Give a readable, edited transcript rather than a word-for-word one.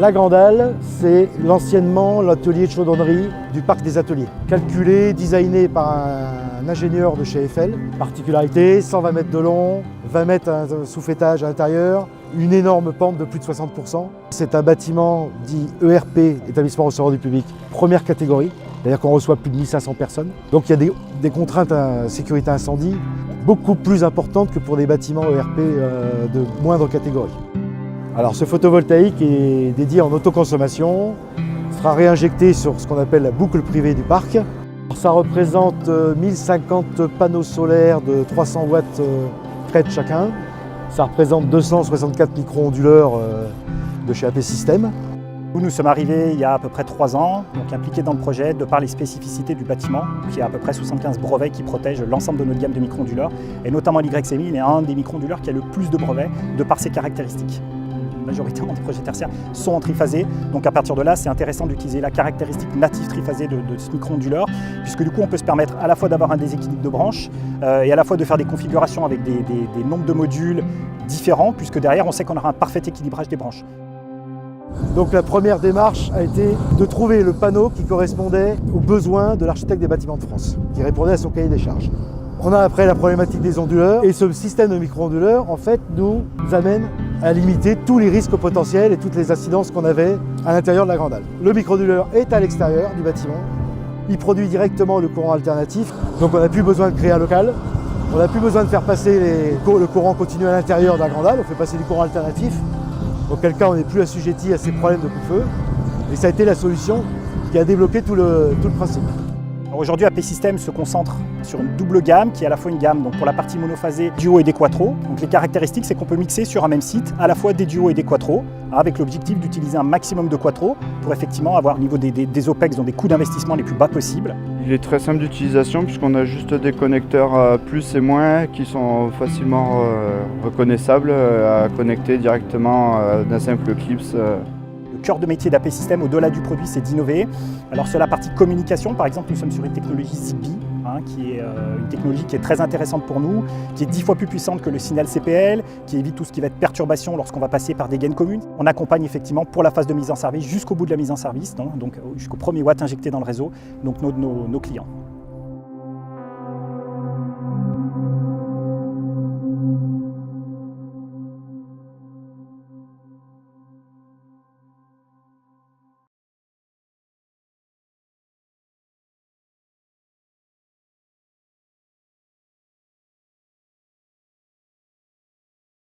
La Grande Halle, c'est l'anciennement l'atelier de chaudronnerie du parc des ateliers. Calculé, designé par un ingénieur de chez Eiffel. Particularité, 120 mètres de long, 20 mètres sous fêtage à l'intérieur, une énorme pente de plus de 60%. C'est un bâtiment dit ERP, établissement receveur du public, première catégorie. C'est-à-dire qu'on reçoit plus de 1500 personnes. Donc il y a des contraintes à sécurité incendie beaucoup plus importantes que pour des bâtiments ERP de moindre catégorie. Alors ce photovoltaïque est dédié en autoconsommation, sera réinjecté sur ce qu'on appelle la boucle privée du parc. Ça représente 1050 panneaux solaires de 300 watts près de chacun. Ça représente 264 micro-onduleurs de chez AP System. Nous sommes arrivés il y a à peu près 3 ans, donc impliqués dans le projet de par les spécificités du bâtiment, qui a à peu près 75 brevets qui protègent l'ensemble de notre gamme de micro-onduleurs, et notamment l'YC1000 est un des micro-onduleurs qui a le plus de brevets de par ses caractéristiques. Majoritairement des projets tertiaires sont en triphasé, donc à partir de là c'est intéressant d'utiliser la caractéristique native triphasée de ce micro-onduleur, puisque du coup on peut se permettre à la fois d'avoir un déséquilibre de branches et à la fois de faire des configurations avec des nombres de modules différents, puisque derrière on sait qu'on aura un parfait équilibrage des branches. Donc la première démarche a été de trouver le panneau qui correspondait aux besoins de l'architecte des bâtiments de France, qui répondait à son cahier des charges. On a après la problématique des onduleurs, et ce système de micro-onduleurs en fait nous amène à limiter tous les risques potentiels et toutes les incidences qu'on avait à l'intérieur de la Grande Halle. Le micro-onduleur est à l'extérieur du bâtiment, il produit directement le courant alternatif, donc on n'a plus besoin de créer un local, on n'a plus besoin de faire passer le courant continu à l'intérieur de la Grande Halle, on fait passer du courant alternatif, auquel cas on n'est plus assujetti à ces problèmes de coup-de-feu, et ça a été la solution qui a débloqué tout le principe. Aujourd'hui, AP System se concentre sur une double gamme qui est à la fois une gamme donc pour la partie monophasée, duo et des quattro. Donc les caractéristiques, c'est qu'on peut mixer sur un même site à la fois des duos et des quattro, avec l'objectif d'utiliser un maximum de quattro pour effectivement avoir au niveau des OPEX, donc des coûts d'investissement les plus bas possibles. Il est très simple d'utilisation puisqu'on a juste des connecteurs plus et moins qui sont facilement reconnaissables à connecter directement d'un simple clips. Le cœur de métier d'AP System, au-delà du produit, c'est d'innover. Alors sur la partie communication, par exemple, nous sommes sur une technologie Zigbee, qui est une technologie qui est très intéressante pour nous, qui est 10 fois plus puissante que le signal CPL, qui évite tout ce qui va être perturbation lorsqu'on va passer par des gaines communes. On accompagne effectivement pour la phase de mise en service jusqu'au bout de la mise en service, donc jusqu'au premier watt injecté dans le réseau, donc nos clients.